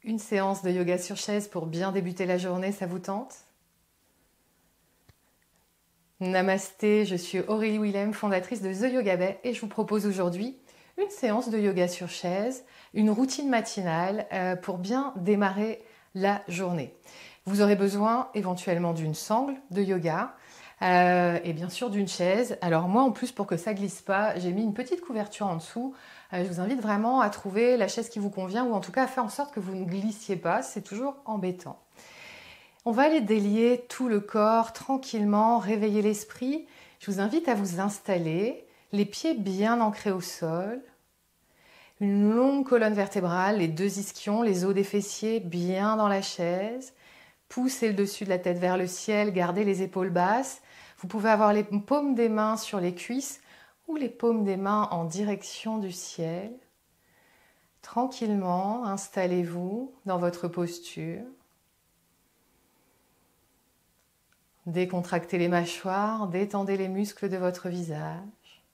Une séance de yoga sur chaise pour bien débuter la journée, ça vous tente? Namasté, je suis Aurélie Willem, fondatrice de The Yoga Bay et je vous propose aujourd'hui une séance de yoga sur chaise, une routine matinale pour bien démarrer la journée. Vous aurez besoin éventuellement d'une sangle de yoga et bien sûr d'une chaise. Alors moi en plus pour que ça glisse pas, j'ai mis une petite couverture en dessous. Je vous invite vraiment à trouver la chaise qui vous convient ou en tout cas à faire en sorte que vous ne glissiez pas, c'est toujours embêtant. On va aller délier tout le corps tranquillement, réveiller l'esprit. Je vous invite à vous installer, les pieds bien ancrés au sol, une longue colonne vertébrale, les deux ischions, les os des fessiers bien dans la chaise. Poussez le dessus de la tête vers le ciel, gardez les épaules basses. Vous pouvez avoir les paumes des mains sur les cuisses ou les paumes des mains en direction du ciel. Tranquillement, installez-vous dans votre posture. Décontractez les mâchoires, détendez les muscles de votre visage.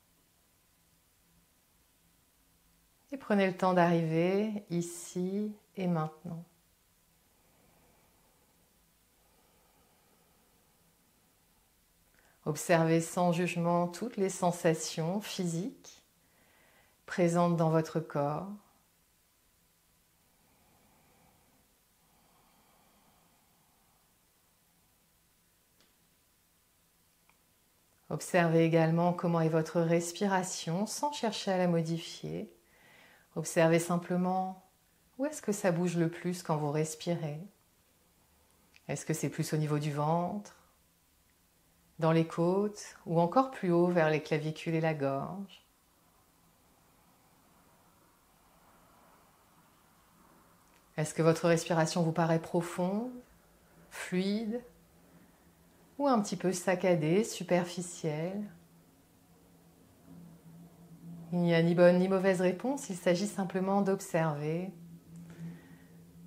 Et prenez le temps d'arriver ici et maintenant. Observez sans jugement toutes les sensations physiques présentes dans votre corps. Observez également comment est votre respiration sans chercher à la modifier. Observez simplement où est-ce que ça bouge le plus quand vous respirez. Est-ce que c'est plus au niveau du ventre, dans les côtes ou encore plus haut vers les clavicules et la gorge? Est-ce que votre respiration vous paraît profonde, fluide ou un petit peu saccadée, superficielle? Il n'y a ni bonne ni mauvaise réponse, il s'agit simplement d'observer,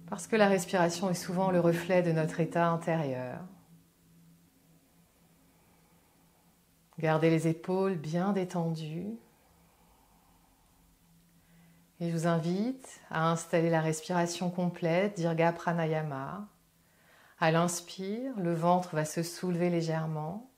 parce que la respiration est souvent le reflet de notre état intérieur. Gardez les épaules bien détendues. Et je vous invite à installer la respiration complète, Dirga Pranayama. À l'inspire, le ventre va se soulever légèrement.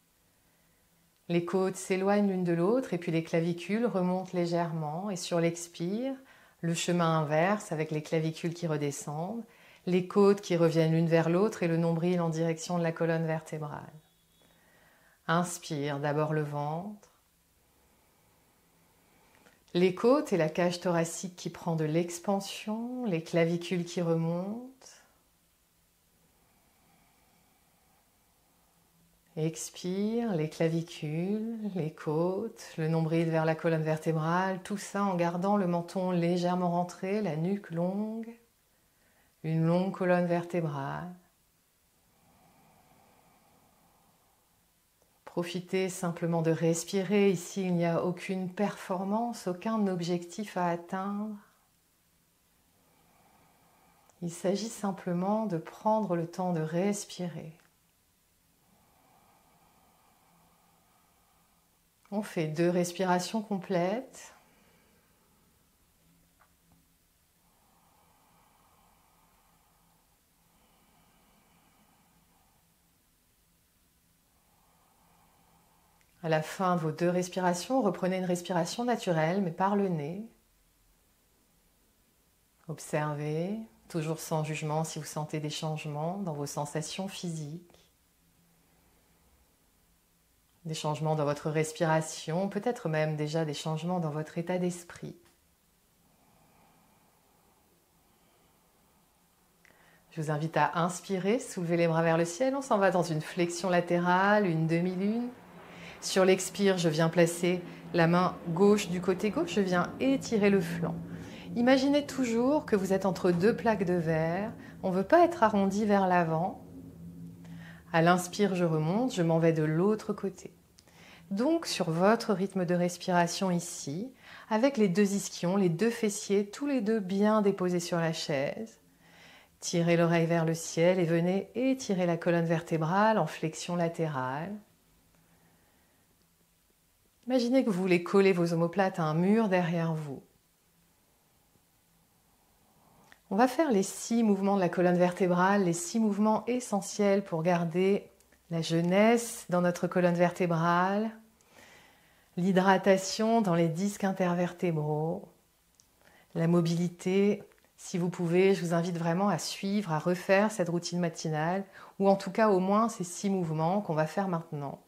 Les côtes s'éloignent l'une de l'autre et puis les clavicules remontent légèrement. Et sur l'expire, le chemin inverse avec les clavicules qui redescendent, les côtes qui reviennent l'une vers l'autre et le nombril en direction de la colonne vertébrale. Inspire d'abord le ventre. Les côtes et la cage thoracique qui prend de l'expansion, les clavicules qui remontent. Expire, les clavicules, les côtes, le nombril vers la colonne vertébrale, tout ça en gardant le menton légèrement rentré, la nuque longue, une longue colonne vertébrale. Profitez simplement de respirer. Ici, il n'y a aucune performance, aucun objectif à atteindre. Il s'agit simplement de prendre le temps de respirer. On fait 2 respirations complètes. À la fin de vos 2 respirations, reprenez une respiration naturelle, mais par le nez. Observez, toujours sans jugement, si vous sentez des changements dans vos sensations physiques. Des changements dans votre respiration, peut-être même déjà des changements dans votre état d'esprit. Je vous invite à inspirer, soulever les bras vers le ciel. On s'en va dans une flexion latérale, une demi-lune. Sur l'expire, je viens placer la main gauche du côté gauche, je viens étirer le flanc. Imaginez toujours que vous êtes entre 2 plaques de verre. On ne veut pas être arrondi vers l'avant. À l'inspire, je remonte, je m'en vais de l'autre côté. Donc, sur votre rythme de respiration ici, avec les 2 ischions, les 2 fessiers, tous les 2 bien déposés sur la chaise, tirez l'oreille vers le ciel et venez étirer la colonne vertébrale en flexion latérale. Imaginez que vous voulez coller vos omoplates à un mur derrière vous. On va faire les 6 mouvements de la colonne vertébrale, les 6 mouvements essentiels pour garder la jeunesse dans notre colonne vertébrale, l'hydratation dans les disques intervertébraux, la mobilité. Si vous pouvez, je vous invite vraiment à suivre, à refaire cette routine matinale, ou en tout cas au moins ces 6 mouvements qu'on va faire maintenant.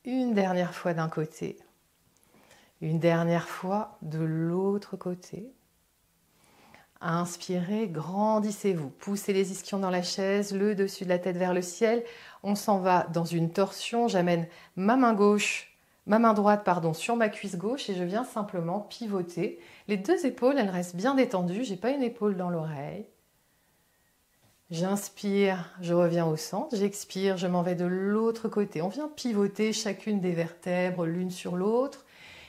Une dernière fois d'un côté, une dernière fois de l'autre côté. Inspirez, grandissez-vous, poussez les ischions dans la chaise, le dessus de la tête vers le ciel. On s'en va dans une torsion, j'amène ma main droite sur ma cuisse gauche et je viens simplement pivoter. Les 2 épaules, elles restent bien détendues, j'ai pas une épaule dans l'oreille. J'inspire, je reviens au centre, j'expire, je m'en vais de l'autre côté. On vient pivoter chacune des vertèbres l'une sur l'autre.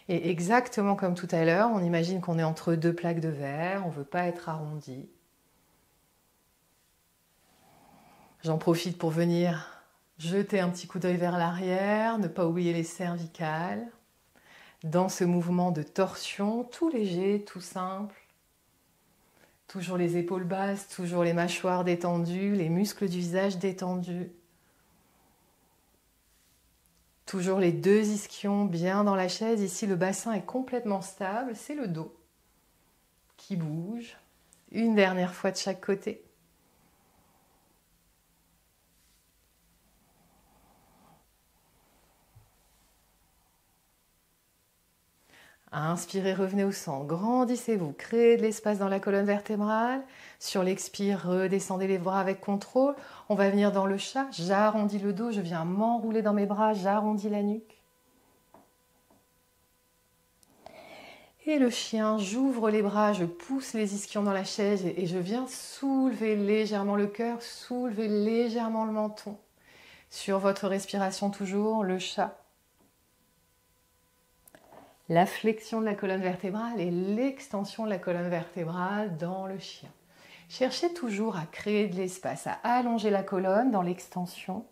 Et exactement comme tout à l'heure, on imagine qu'on est entre 2 plaques de verre, on ne veut pas être arrondi. J'en profite pour venir jeter un petit coup d'œil vers l'arrière, ne pas oublier les cervicales. Dans ce mouvement de torsion, tout léger, tout simple. Toujours les épaules basses, toujours les mâchoires détendues, les muscles du visage détendus. Toujours les 2 ischions bien dans la chaise. Ici, le bassin est complètement stable. C'est le dos qui bouge. Une dernière fois de chaque côté. Inspirez, revenez au centre. Grandissez-vous. Créez de l'espace dans la colonne vertébrale. Sur l'expire, redescendez les bras avec contrôle. On va venir dans le chat. J'arrondis le dos. Je viens m'enrouler dans mes bras. J'arrondis la nuque. Et le chien, j'ouvre les bras, je pousse les ischions dans la chaise et je viens soulever légèrement le cœur, soulever légèrement le menton. Sur votre respiration toujours, le chat. La flexion de la colonne vertébrale et l'extension de la colonne vertébrale dans le chien. Cherchez toujours à créer de l'espace, à allonger la colonne dans l'extension.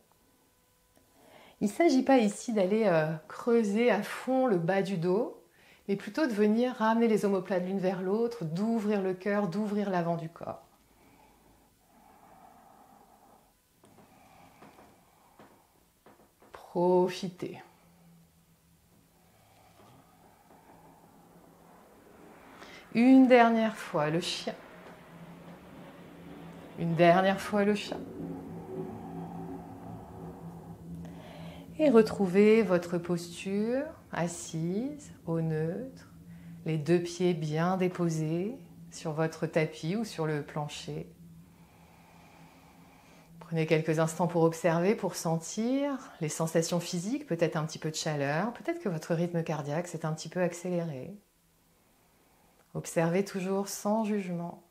Il ne s'agit pas ici d'aller creuser à fond le bas du dos, mais plutôt de venir ramener les omoplates l'une vers l'autre, d'ouvrir le cœur, d'ouvrir l'avant du corps. Profitez. Une dernière fois, le chien. Une dernière fois, le chat. Et retrouvez votre posture assise, au neutre, les 2 pieds bien déposés sur votre tapis ou sur le plancher. Prenez quelques instants pour observer, pour sentir les sensations physiques, peut-être un petit peu de chaleur, peut-être que votre rythme cardiaque s'est un petit peu accéléré. Observez toujours sans jugement.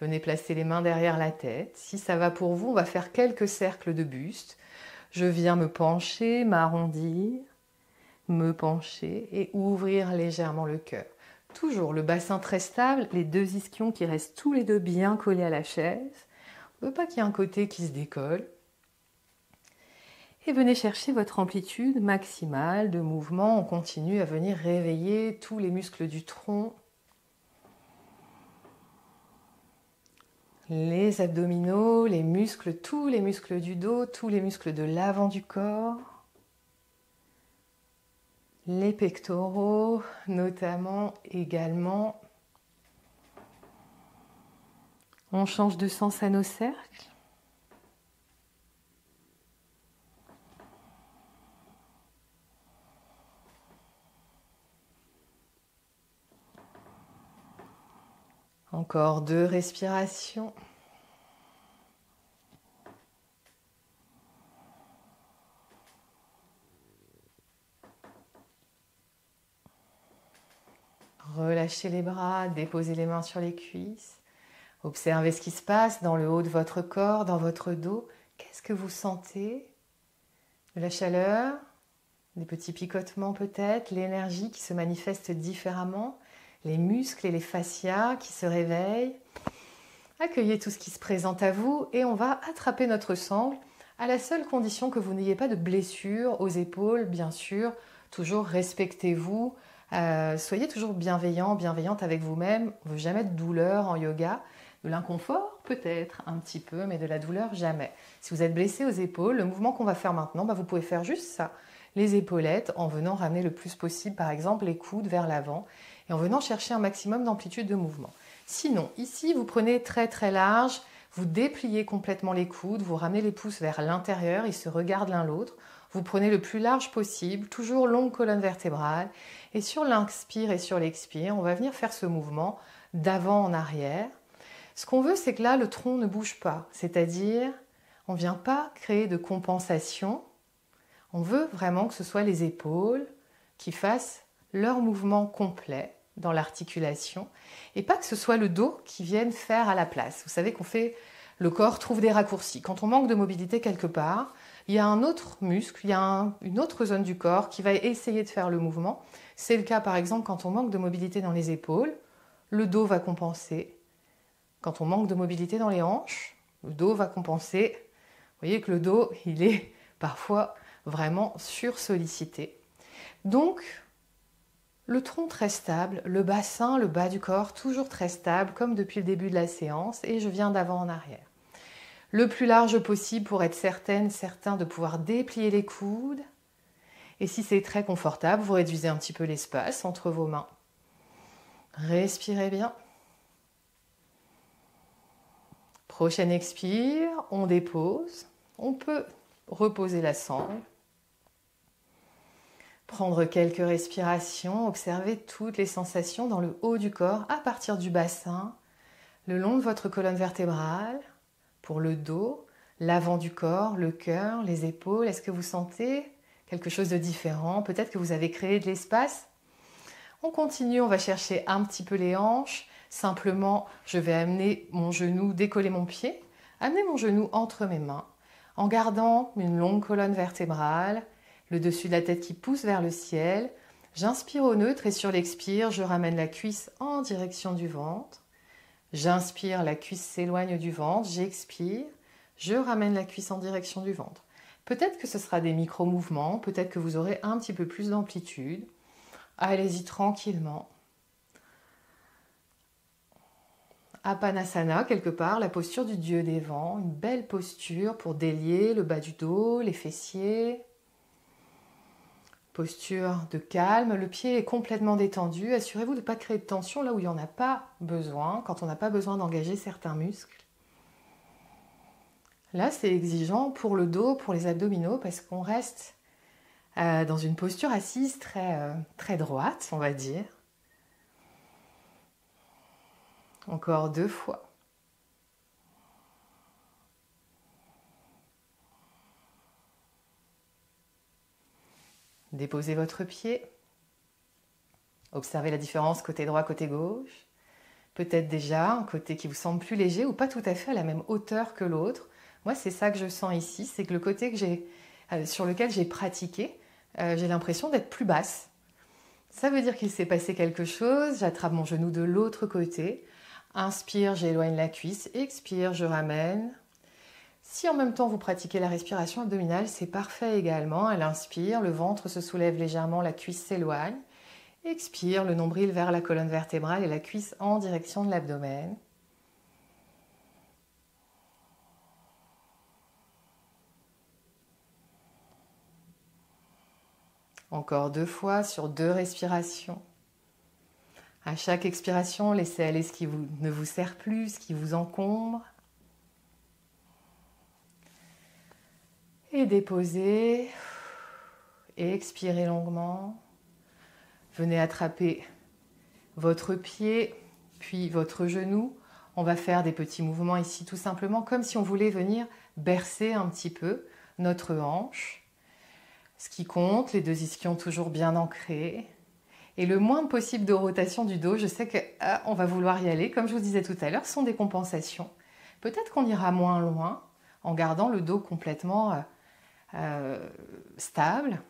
Venez placer les mains derrière la tête. Si ça va pour vous, on va faire quelques cercles de buste. Je viens me pencher, m'arrondir, me pencher et ouvrir légèrement le cœur. Toujours le bassin très stable, les 2 ischions qui restent tous les 2 bien collés à la chaise. On ne veut pas qu'il y ait un côté qui se décolle. Et venez chercher votre amplitude maximale de mouvement. On continue à venir réveiller tous les muscles du tronc, les abdominaux, les muscles, tous les muscles du dos, tous les muscles de l'avant du corps, les pectoraux notamment également. On change de sens à nos cercles. Encore 2 respirations. Relâchez les bras, déposez les mains sur les cuisses. Observez ce qui se passe dans le haut de votre corps, dans votre dos. Qu'est-ce que vous sentez? De la chaleur, des petits picotements peut-être, l'énergie qui se manifeste différemment, les muscles et les fascias qui se réveillent. Accueillez tout ce qui se présente à vous et on va attraper notre sangle à la seule condition que vous n'ayez pas de blessure aux épaules, bien sûr. Toujours respectez-vous, soyez toujours bienveillant, bienveillante avec vous-même. On ne veut jamais de douleur en yoga. De l'inconfort, peut-être un petit peu, mais de la douleur, jamais. Si vous êtes blessé aux épaules, le mouvement qu'on va faire maintenant, vous pouvez faire juste ça. Les épaulettes, en venant ramener le plus possible, par exemple, les coudes vers l'avant, et en venant chercher un maximum d'amplitude de mouvement. Sinon, ici, vous prenez très très large, vous dépliez complètement les coudes, vous ramenez les pouces vers l'intérieur, ils se regardent l'un l'autre. Vous prenez le plus large possible, toujours longue colonne vertébrale. Et sur l'inspire et sur l'expire, on va venir faire ce mouvement d'avant en arrière. Ce qu'on veut, c'est que là, le tronc ne bouge pas. C'est-à-dire, on ne vient pas créer de compensation. On veut vraiment que ce soit les épaules qui fassent leur mouvement complet dans l'articulation et pas que ce soit le dos qui vienne faire à la place. Vous savez le corps trouve des raccourcis. Quand on manque de mobilité quelque part, il y a un autre muscle, il y a une autre zone du corps qui va essayer de faire le mouvement. C'est le cas par exemple quand on manque de mobilité dans les épaules, le dos va compenser. Quand on manque de mobilité dans les hanches, le dos va compenser. Vous voyez que le dos, il est parfois vraiment sursollicité. Donc, le tronc très stable, le bassin, le bas du corps, toujours très stable, comme depuis le début de la séance, et je viens d'avant en arrière. Le plus large possible pour être certain de pouvoir déplier les coudes. Et si c'est très confortable, vous réduisez un petit peu l'espace entre vos mains. Respirez bien. Prochaine expire, on dépose. On peut reposer la sangle. Prendre quelques respirations, observer toutes les sensations dans le haut du corps à partir du bassin, le long de votre colonne vertébrale, pour le dos, l'avant du corps, le cœur, les épaules. Est-ce que vous sentez quelque chose de différent? Peut-être que vous avez créé de l'espace. On continue, on va chercher un petit peu les hanches. Simplement, je vais amener mon genou, décoller mon pied, amener mon genou entre mes mains, en gardant une longue colonne vertébrale, le dessus de la tête qui pousse vers le ciel. J'inspire au neutre et sur l'expire, je ramène la cuisse en direction du ventre. J'inspire, la cuisse s'éloigne du ventre. J'expire, je ramène la cuisse en direction du ventre. Peut-être que ce sera des micro-mouvements, peut-être que vous aurez un petit peu plus d'amplitude. Allez-y tranquillement. Apanasana, quelque part, la posture du dieu des vents. Une belle posture pour délier le bas du dos, les fessiers. Posture de calme, le pied est complètement détendu. Assurez-vous de ne pas créer de tension là où il n'y en a pas besoin, quand on n'a pas besoin d'engager certains muscles. Là, c'est exigeant pour le dos, pour les abdominaux, parce qu'on reste dans une posture assise très droite, on va dire. Encore 2 fois. Déposez votre pied. Observez la différence côté droit, côté gauche. Peut-être déjà un côté qui vous semble plus léger ou pas tout à fait à la même hauteur que l'autre. Moi, c'est ça que je sens ici, c'est que le côté sur lequel j'ai pratiqué, j'ai l'impression d'être plus basse. Ça veut dire qu'il s'est passé quelque chose. J'attrape mon genou de l'autre côté. Inspire, j'éloigne la cuisse. Expire, je ramène. Si en même temps vous pratiquez la respiration abdominale, c'est parfait également. Elle inspire, le ventre se soulève légèrement, la cuisse s'éloigne. Expire, le nombril vers la colonne vertébrale et la cuisse en direction de l'abdomen. Encore 2 fois sur 2 respirations. À chaque expiration, laissez aller ce qui ne vous sert plus, ce qui vous encombre. Et déposez. Et expirez longuement. Venez attraper votre pied, puis votre genou. On va faire des petits mouvements ici, tout simplement, comme si on voulait venir bercer un petit peu notre hanche. Ce qui compte, les 2 ischions toujours bien ancrés. Et le moins possible de rotation du dos. Je sais qu'on va vouloir y aller. Comme je vous disais tout à l'heure, ce sont des compensations. Peut-être qu'on ira moins loin en gardant le dos complètement stable.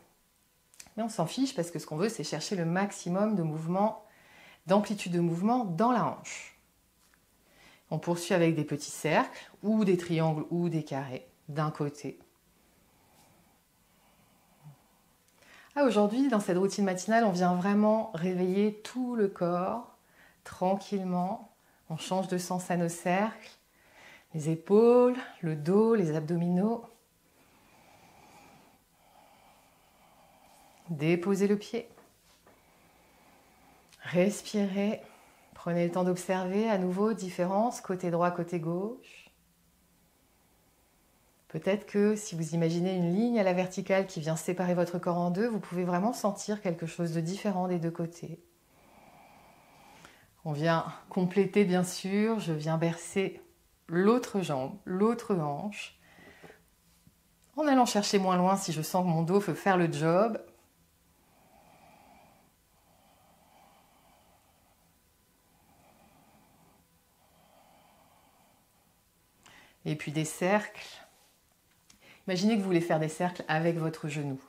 Mais on s'en fiche parce que ce qu'on veut, c'est chercher le maximum de mouvement, d'amplitude de mouvement dans la hanche. On poursuit avec des petits cercles ou des triangles ou des carrés d'un côté Ah, aujourd'hui, dans cette routine matinale, on vient vraiment réveiller tout le corps, tranquillement. On change de sens à nos cercles, les épaules, le dos, les abdominaux. Déposez le pied. Respirez. Prenez le temps d'observer à nouveau différence côté droit, côté gauche. Peut-être que si vous imaginez une ligne à la verticale qui vient séparer votre corps en deux, vous pouvez vraiment sentir quelque chose de différent des deux côtés. On vient compléter bien sûr, je viens bercer l'autre jambe, l'autre hanche, en allant chercher moins loin si je sens que mon dos veut faire le job. Et puis des cercles. Imaginez que vous voulez faire des cercles avec votre genou.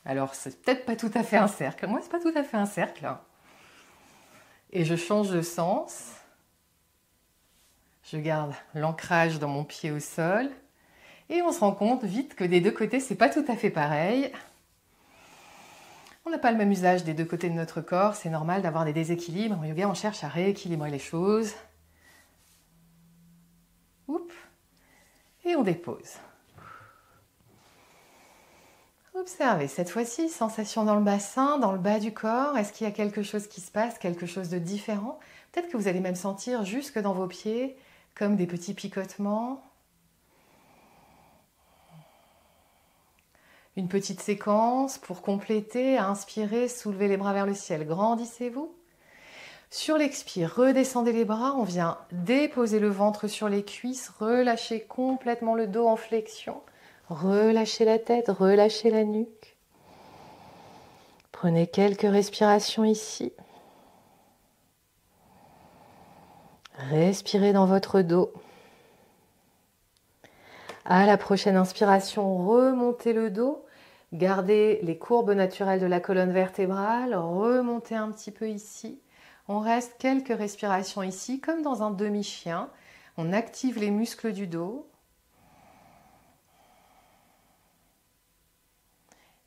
Alors, c'est peut-être pas tout à fait un cercle. Moi, c'est pas tout à fait un cercle. Et je change de sens. Je garde l'ancrage dans mon pied au sol. Et on se rend compte vite que des deux côtés, c'est pas tout à fait pareil. On n'a pas le même usage des deux côtés de notre corps. C'est normal d'avoir des déséquilibres. En yoga, on cherche à rééquilibrer les choses. Oups. Et on dépose. Observez cette fois-ci, sensation dans le bassin, dans le bas du corps. Est-ce qu'il y a quelque chose qui se passe, quelque chose de différent? Peut-être que vous allez même sentir jusque dans vos pieds, comme des petits picotements. Une petite séquence pour compléter, inspirez, soulevez les bras vers le ciel, grandissez-vous. Sur l'expire, redescendez les bras, on vient déposer le ventre sur les cuisses, relâchez complètement le dos en flexion. Relâchez la tête, relâchez la nuque. Prenez quelques respirations ici. Respirez dans votre dos. À la prochaine inspiration, remontez le dos. Gardez les courbes naturelles de la colonne vertébrale. Remontez un petit peu ici. On reste quelques respirations ici, comme dans un demi-chien. On active les muscles du dos.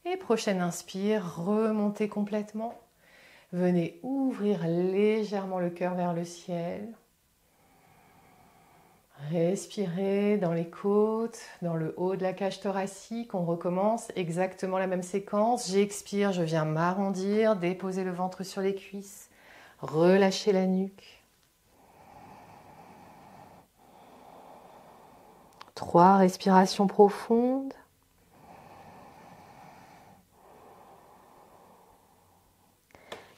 Et prochaine inspire, remontez complètement. Venez ouvrir légèrement le cœur vers le ciel. Respirez dans les côtes, dans le haut de la cage thoracique. On recommence exactement la même séquence. J'expire, je viens m'arrondir, déposer le ventre sur les cuisses, relâcher la nuque. 3 respirations profondes.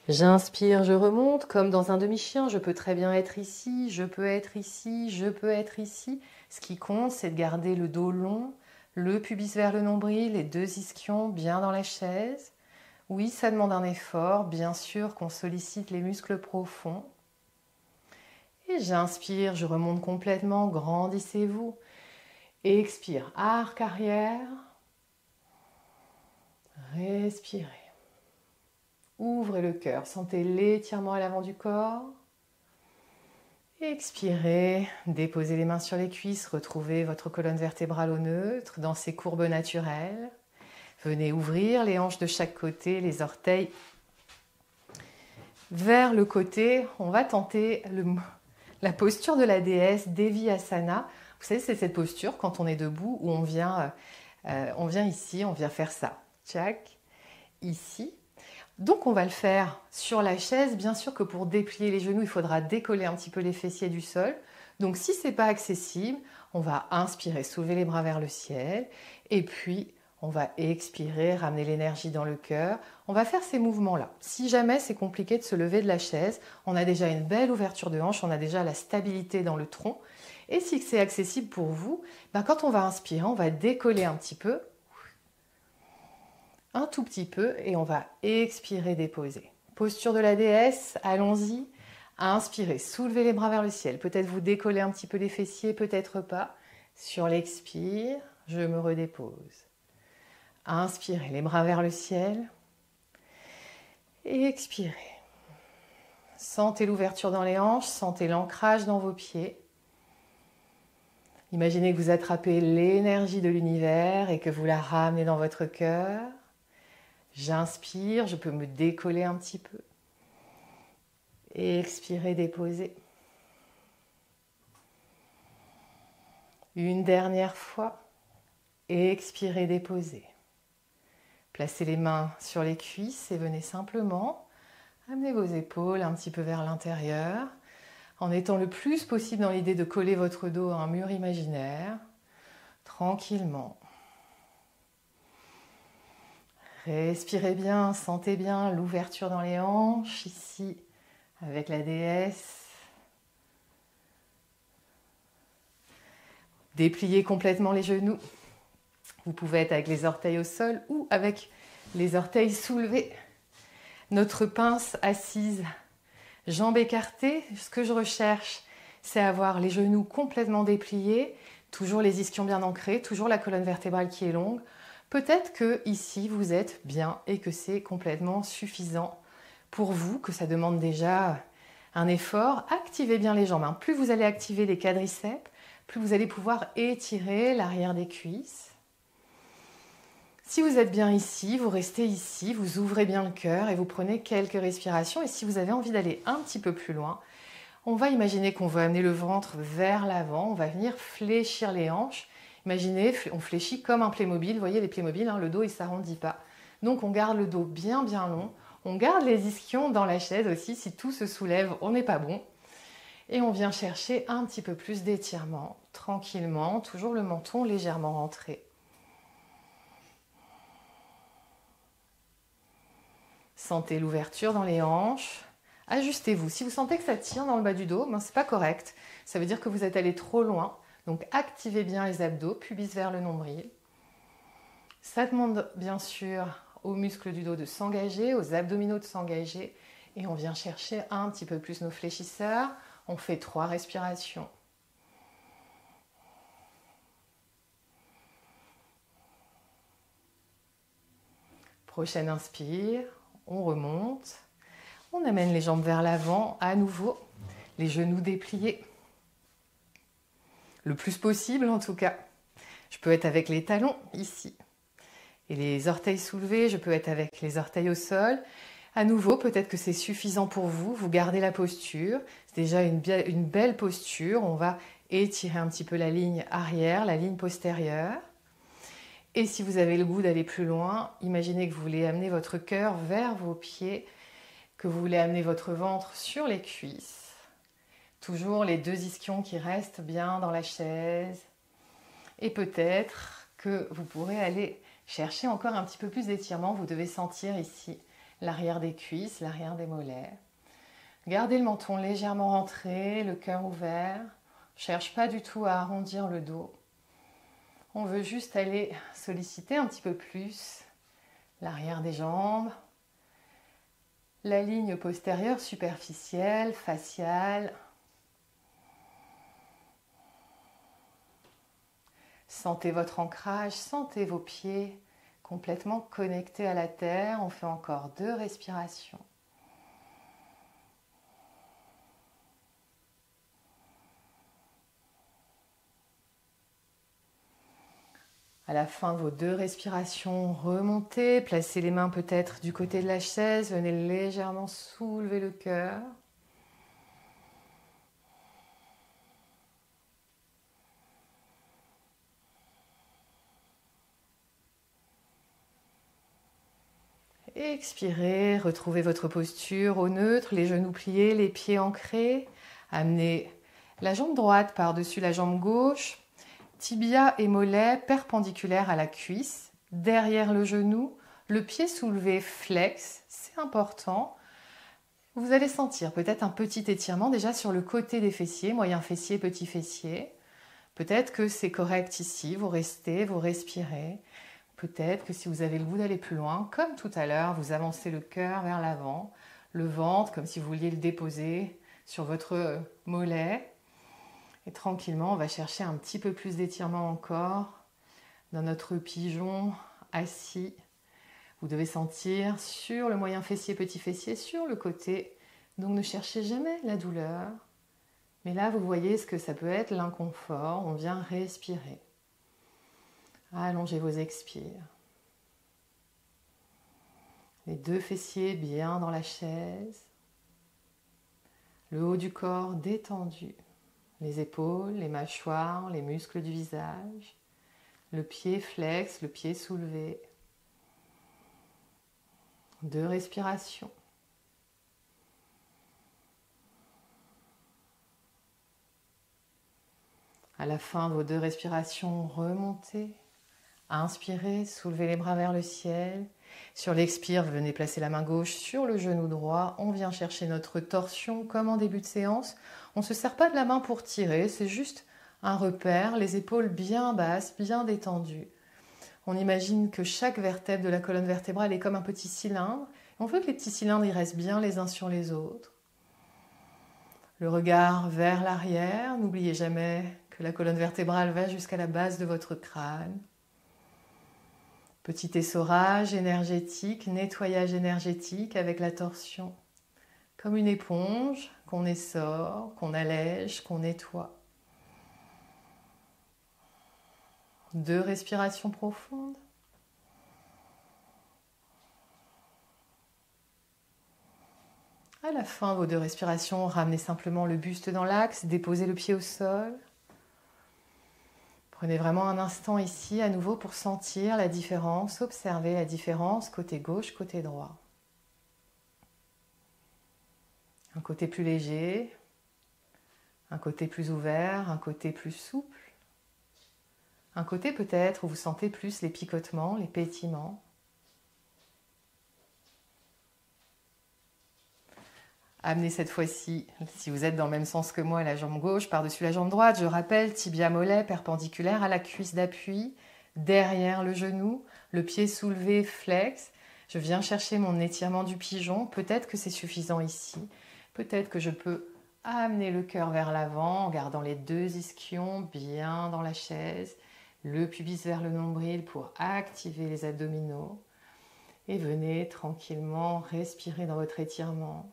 J'inspire, je remonte comme dans un demi-chien. Je peux très bien être ici, je peux être ici, je peux être ici. Ce qui compte, c'est de garder le dos long, le pubis vers le nombril, les deux ischions bien dans la chaise. Oui, ça demande un effort, bien sûr qu'on sollicite les muscles profonds. Et j'inspire, je remonte complètement, grandissez-vous. Expire, arc arrière. Respirez. Ouvrez le cœur, sentez l'étirement à l'avant du corps. Expirez, déposez les mains sur les cuisses, retrouvez votre colonne vertébrale au neutre, dans ses courbes naturelles. Venez ouvrir les hanches de chaque côté, les orteils vers le côté. On va tenter la posture de la déesse, Devi Asana. Vous savez, c'est cette posture quand on est debout où on vient ici, on vient faire ça. Tchac, ici. Donc on va le faire sur la chaise. Bien sûr que pour déplier les genoux, il faudra décoller un petit peu les fessiers du sol. Donc si ce n'est pas accessible, on va inspirer, soulever les bras vers le ciel. Et puis on va expirer, ramener l'énergie dans le cœur. On va faire ces mouvements-là. Si jamais c'est compliqué de se lever de la chaise, on a déjà une belle ouverture de hanche, on a déjà la stabilité dans le tronc. Et si c'est accessible pour vous, quand on va inspirer, on va décoller un petit peu. Un tout petit peu et on va expirer, déposer. Posture de la déesse, allons-y. Inspirez, soulevez les bras vers le ciel. Peut-être vous décollez un petit peu les fessiers, peut-être pas. Sur l'expire, je me redépose. Inspirez, les bras vers le ciel. Et expirez. Sentez l'ouverture dans les hanches, sentez l'ancrage dans vos pieds. Imaginez que vous attrapez l'énergie de l'univers et que vous la ramenez dans votre cœur. J'inspire, je peux me décoller un petit peu. Et expirer, déposer. Une dernière fois. Expirez, déposez. Placez les mains sur les cuisses et venez simplement amener vos épaules un petit peu vers l'intérieur en étant le plus possible dans l'idée de coller votre dos à un mur imaginaire, tranquillement. Respirez bien, sentez bien l'ouverture dans les hanches, ici, avec la déesse. Dépliez complètement les genoux. Vous pouvez être avec les orteils au sol ou avec les orteils soulevés. Notre pince assise, jambes écartées. Ce que je recherche, c'est avoir les genoux complètement dépliés, toujours les ischions bien ancrés, toujours la colonne vertébrale qui est longue. Peut-être que ici vous êtes bien et que c'est complètement suffisant pour vous, que ça demande déjà un effort. Activez bien les jambes. Plus vous allez activer les quadriceps, plus vous allez pouvoir étirer l'arrière des cuisses. Si vous êtes bien ici, vous restez ici, vous ouvrez bien le cœur et vous prenez quelques respirations. Et si vous avez envie d'aller un petit peu plus loin, on va imaginer qu'on veut amener le ventre vers l'avant, on va venir fléchir les hanches. Imaginez, on fléchit comme un Playmobil. Vous voyez les Playmobil, le dos il ne s'arrondit pas. Donc on garde le dos bien long, on garde les ischions dans la chaise aussi. Si tout se soulève, on n'est pas bon. Et on vient chercher un petit peu plus d'étirement, tranquillement, toujours le menton légèrement rentré. Sentez l'ouverture dans les hanches. Ajustez-vous. Si vous sentez que ça tire dans le bas du dos, ce n'est pas correct. Ça veut dire que vous êtes allé trop loin. Donc activez bien les abdos, pubis vers le nombril. Ça demande bien sûr aux muscles du dos de s'engager, aux abdominaux de s'engager. Et on vient chercher un petit peu plus nos fléchisseurs. On fait 3 respirations. Prochaine inspire. On remonte, on amène les jambes vers l'avant, à nouveau, les genoux dépliés. Le plus possible en tout cas. Je peux être avec les talons ici et les orteils soulevés, je peux être avec les orteils au sol. À nouveau, peut-être que c'est suffisant pour vous, vous gardez la posture. C'est déjà une belle posture. On va étirer un petit peu la ligne arrière, la ligne postérieure. Et si vous avez le goût d'aller plus loin, imaginez que vous voulez amener votre cœur vers vos pieds, que vous voulez amener votre ventre sur les cuisses. Toujours les 2 ischions qui restent bien dans la chaise. Et peut-être que vous pourrez aller chercher encore un petit peu plus d'étirement. Vous devez sentir ici l'arrière des cuisses, l'arrière des mollets. Gardez le menton légèrement rentré, le cœur ouvert. Ne cherche pas du tout à arrondir le dos. On veut juste aller solliciter un petit peu plus l'arrière des jambes, la ligne postérieure superficielle, faciale. Sentez votre ancrage, sentez vos pieds complètement connectés à la terre. On fait encore 2 respirations. À la fin de vos 2 respirations, remontez, placez les mains peut-être du côté de la chaise, venez légèrement soulever le cœur. Expirez, retrouvez votre posture au neutre, les genoux pliés, les pieds ancrés. Amenez la jambe droite par-dessus la jambe gauche. Tibia et mollet perpendiculaires à la cuisse, derrière le genou, le pied soulevé flex, c'est important. Vous allez sentir peut-être un petit étirement déjà sur le côté des fessiers, moyen fessier, petit fessier. Peut-être que c'est correct ici, vous restez, vous respirez. Peut-être que si vous avez le goût d'aller plus loin, comme tout à l'heure, vous avancez le cœur vers l'avant, le ventre comme si vous vouliez le déposer sur votre mollet. Et tranquillement, on va chercher un petit peu plus d'étirement encore dans notre pigeon assis. Vous devez sentir sur le moyen fessier, petit fessier, sur le côté. Donc ne cherchez jamais la douleur. Mais là, vous voyez ce que ça peut être l'inconfort. On vient respirer. Allongez vos expires. Les deux fessiers bien dans la chaise. Le haut du corps détendu. Les épaules, les mâchoires, les muscles du visage. Le pied flex, le pied soulevé. 2 respirations. À la fin de vos 2 respirations, remontez. Inspirez, soulevez les bras vers le ciel. Sur l'expire, venez placer la main gauche sur le genou droit. On vient chercher notre torsion comme en début de séance. On ne se sert pas de la main pour tirer, c'est juste un repère, les épaules bien basses, bien détendues. On imagine que chaque vertèbre de la colonne vertébrale est comme un petit cylindre. On veut que les petits cylindres y restent bien les uns sur les autres. Le regard vers l'arrière. N'oubliez jamais que la colonne vertébrale va jusqu'à la base de votre crâne. Petit essorage énergétique, nettoyage énergétique avec la torsion. Comme une éponge qu'on essore, qu'on allège, qu'on nettoie. 2 respirations profondes. À la fin de vos 2 respirations, ramenez simplement le buste dans l'axe, déposez le pied au sol. Prenez vraiment un instant ici à nouveau pour sentir la différence, observer la différence côté gauche, côté droit. Un côté plus léger, un côté plus ouvert, un côté plus souple. Un côté peut-être où vous sentez plus les picotements, les pétillements. Amenez cette fois-ci, si vous êtes dans le même sens que moi, la jambe gauche par-dessus la jambe droite. Je rappelle, tibia mollet perpendiculaire à la cuisse d'appui, derrière le genou, le pied soulevé, flex. Je viens chercher mon étirement du pigeon. Peut-être que c'est suffisant ici. Peut-être que je peux amener le cœur vers l'avant en gardant les 2 ischions bien dans la chaise. Le pubis vers le nombril pour activer les abdominaux. Et venez tranquillement respirer dans votre étirement.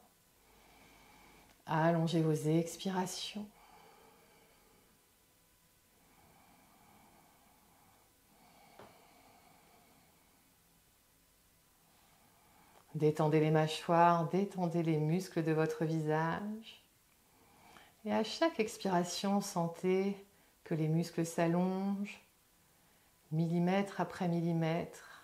Allongez vos expirations. Détendez les mâchoires, détendez les muscles de votre visage. Et à chaque expiration, sentez que les muscles s'allongent, millimètre après millimètre.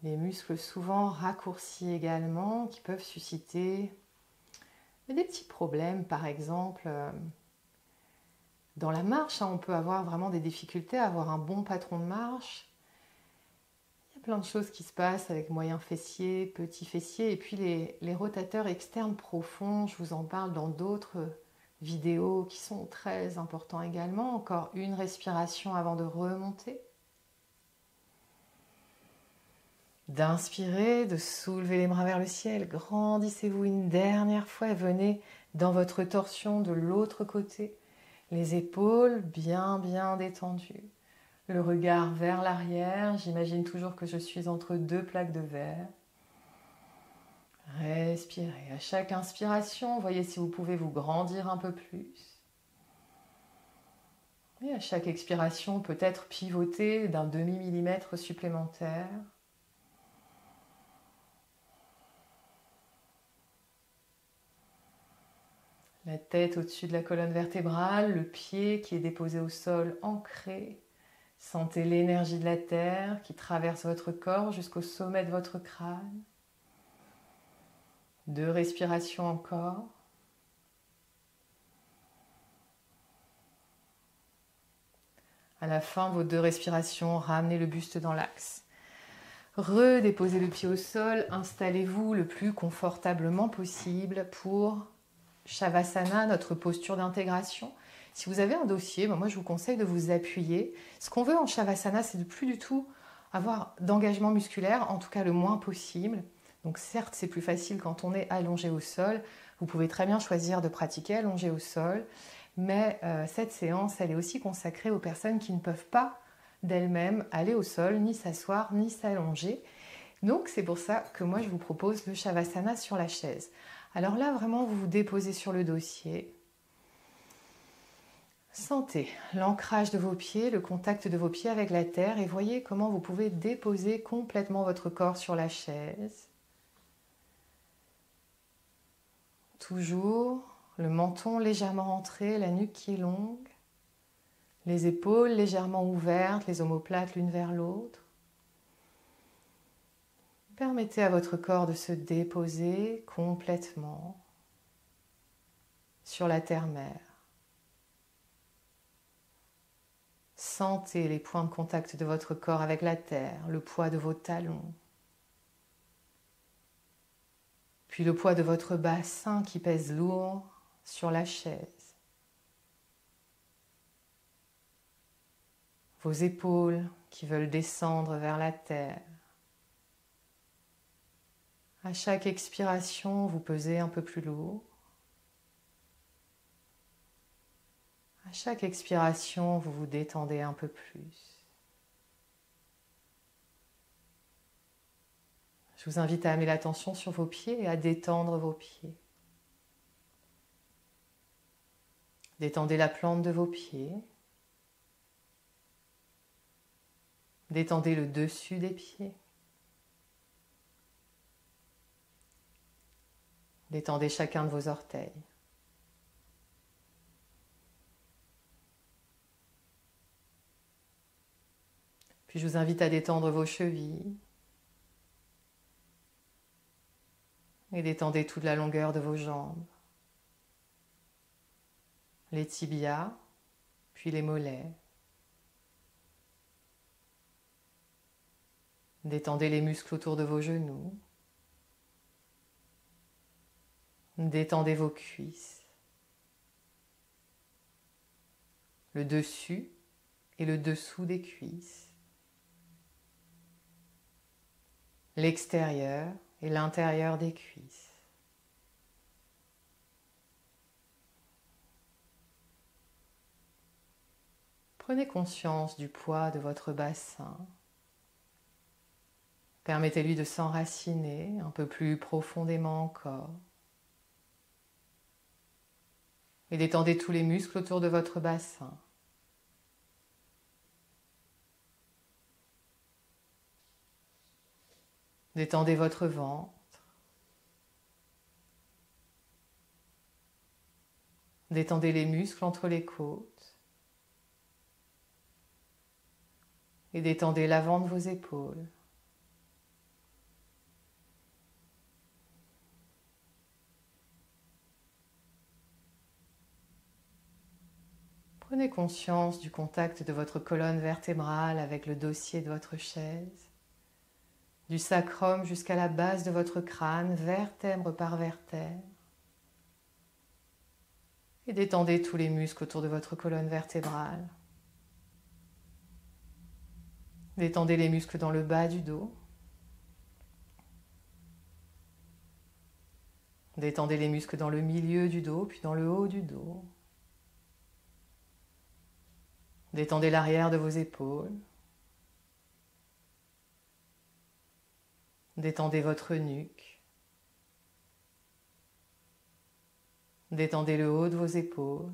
Les muscles souvent raccourcis également, qui peuvent susciter des petits problèmes, par exemple, dans la marche, on peut avoir vraiment des difficultés à avoir un bon patron de marche. Il y a plein de choses qui se passent avec moyen fessier, petit fessier, et puis les rotateurs externes profonds, je vous en parle dans d'autres vidéos qui sont très importants également. Encore une respiration avant de remonter. D'inspirer, de soulever les bras vers le ciel, grandissez-vous une dernière fois et venez dans votre torsion de l'autre côté. Les épaules bien détendues, le regard vers l'arrière, j'imagine toujours que je suis entre 2 plaques de verre. Respirez, à chaque inspiration, voyez si vous pouvez vous grandir un peu plus. Et à chaque expiration, peut-être pivoter d'un demi-millimètre supplémentaire. La tête au-dessus de la colonne vertébrale, le pied qui est déposé au sol, ancré. Sentez l'énergie de la terre qui traverse votre corps jusqu'au sommet de votre crâne. 2 respirations encore. À la fin de vos 2 respirations, ramenez le buste dans l'axe. Redéposez le pied au sol, installez-vous le plus confortablement possible pour Shavasana, notre posture d'intégration. Si vous avez un dossier, moi je vous conseille de vous appuyer. Ce qu'on veut en Shavasana, c'est de plus du tout avoir d'engagement musculaire, en tout cas le moins possible. Donc certes, c'est plus facile quand on est allongé au sol. Vous pouvez très bien choisir de pratiquer allongé au sol. Mais cette séance, elle est aussi consacrée aux personnes qui ne peuvent pas d'elles-mêmes aller au sol, ni s'asseoir, ni s'allonger. Donc c'est pour ça que moi je vous propose le Shavasana sur la chaise. Alors là, vraiment, vous vous déposez sur le dossier. Sentez l'ancrage de vos pieds, le contact de vos pieds avec la terre et voyez comment vous pouvez déposer complètement votre corps sur la chaise. Toujours le menton légèrement rentré, la nuque qui est longue, les épaules légèrement ouvertes, les omoplates l'une vers l'autre. Permettez à votre corps de se déposer complètement sur la terre-mère. Sentez les points de contact de votre corps avec la terre, le poids de vos talons, puis le poids de votre bassin qui pèse lourd sur la chaise. Vos épaules qui veulent descendre vers la terre. À chaque expiration, vous pesez un peu plus lourd. À chaque expiration, vous vous détendez un peu plus. Je vous invite à amener l'attention sur vos pieds et à détendre vos pieds. Détendez la plante de vos pieds. Détendez le dessus des pieds. Détendez chacun de vos orteils. Puis je vous invite à détendre vos chevilles. Et détendez toute la longueur de vos jambes. Les tibias, puis les mollets. Détendez les muscles autour de vos genoux. Détendez vos cuisses. Le dessus et le dessous des cuisses. L'extérieur et l'intérieur des cuisses. Prenez conscience du poids de votre bassin. Permettez-lui de s'enraciner un peu plus profondément encore. Et détendez tous les muscles autour de votre bassin. Détendez votre ventre. Détendez les muscles entre les côtes. Et détendez l'avant de vos épaules. Prenez conscience du contact de votre colonne vertébrale avec le dossier de votre chaise, du sacrum jusqu'à la base de votre crâne, vertèbre par vertèbre. Et détendez tous les muscles autour de votre colonne vertébrale. Détendez les muscles dans le bas du dos. Détendez les muscles dans le milieu du dos, puis dans le haut du dos. Détendez l'arrière de vos épaules. Détendez votre nuque. Détendez le haut de vos épaules.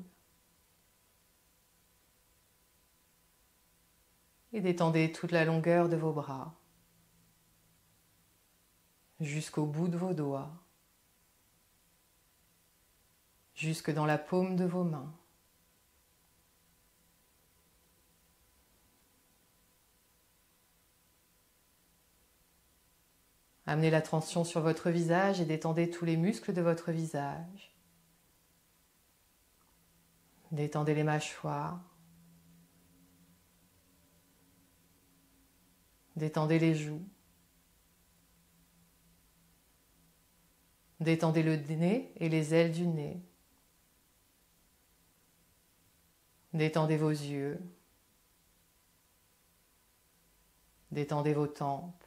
Et détendez toute la longueur de vos bras, jusqu'au bout de vos doigts, jusque dans la paume de vos mains. Amenez l'attention sur votre visage et détendez tous les muscles de votre visage. Détendez les mâchoires. Détendez les joues. Détendez le nez et les ailes du nez. Détendez vos yeux. Détendez vos tempes.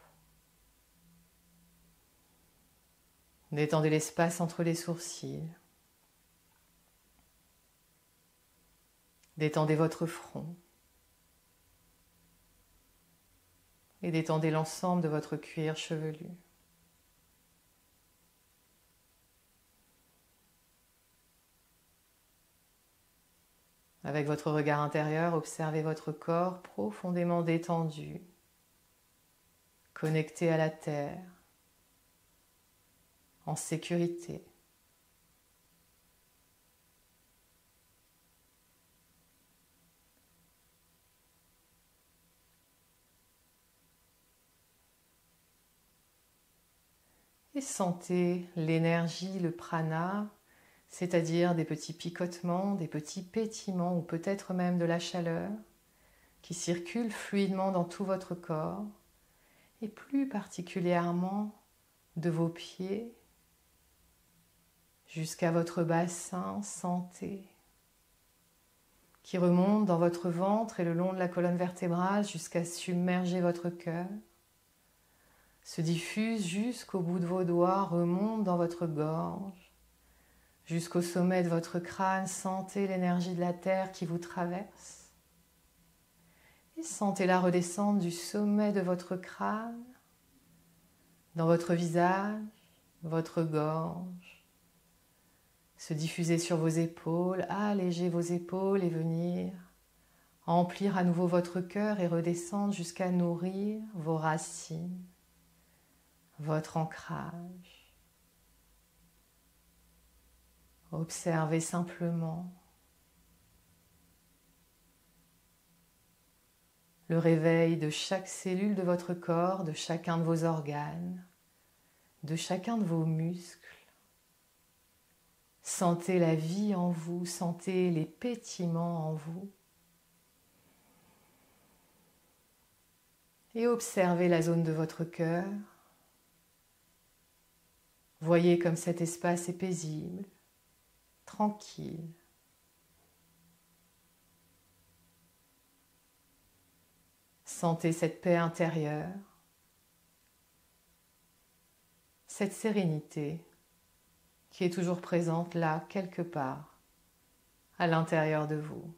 Détendez l'espace entre les sourcils. Détendez votre front. Et détendez l'ensemble de votre cuir chevelu. Avec votre regard intérieur, observez votre corps profondément détendu, connecté à la terre, en sécurité. Et sentez l'énergie, le prana, c'est-à-dire des petits picotements, des petits pétillements ou peut-être même de la chaleur qui circule fluidement dans tout votre corps et plus particulièrement de vos pieds jusqu'à votre bassin, sentez, qui remonte dans votre ventre et le long de la colonne vertébrale jusqu'à submerger votre cœur, se diffuse jusqu'au bout de vos doigts, remonte dans votre gorge, jusqu'au sommet de votre crâne, sentez l'énergie de la terre qui vous traverse. Et sentez-la redescendre du sommet de votre crâne, dans votre visage, votre gorge, se diffuser sur vos épaules, alléger vos épaules et venir emplir à nouveau votre cœur et redescendre jusqu'à nourrir vos racines, votre ancrage. Observez simplement le réveil de chaque cellule de votre corps, de chacun de vos organes, de chacun de vos muscles. Sentez la vie en vous, sentez les pétillements en vous. Et observez la zone de votre cœur. Voyez comme cet espace est paisible, tranquille. Sentez cette paix intérieure, cette sérénité qui est toujours présente là, quelque part, à l'intérieur de vous.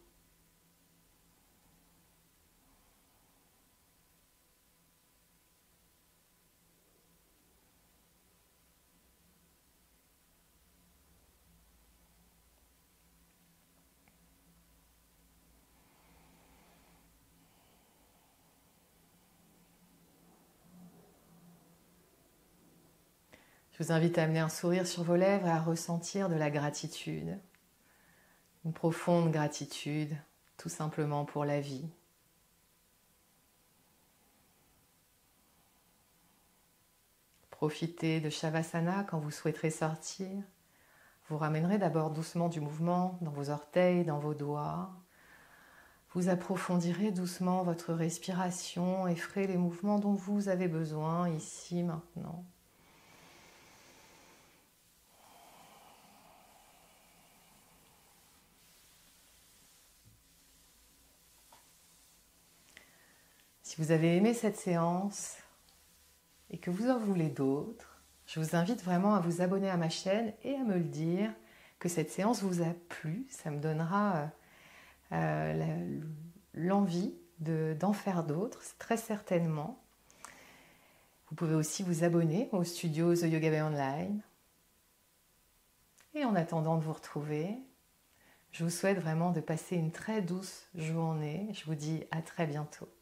Je vous invite à amener un sourire sur vos lèvres et à ressentir de la gratitude. Une profonde gratitude, tout simplement pour la vie. Profitez de Shavasana quand vous souhaiterez sortir. Vous ramènerez d'abord doucement du mouvement dans vos orteils, dans vos doigts. Vous approfondirez doucement votre respiration et ferez les mouvements dont vous avez besoin ici, maintenant. Si vous avez aimé cette séance et que vous en voulez d'autres, je vous invite vraiment à vous abonner à ma chaîne et à me le dire que cette séance vous a plu. Ça me donnera l'envie d'en faire d'autres, très certainement. Vous pouvez aussi vous abonner au studio The Yoga Bay Online. Et en attendant de vous retrouver, je vous souhaite vraiment de passer une très douce journée. Je vous dis à très bientôt.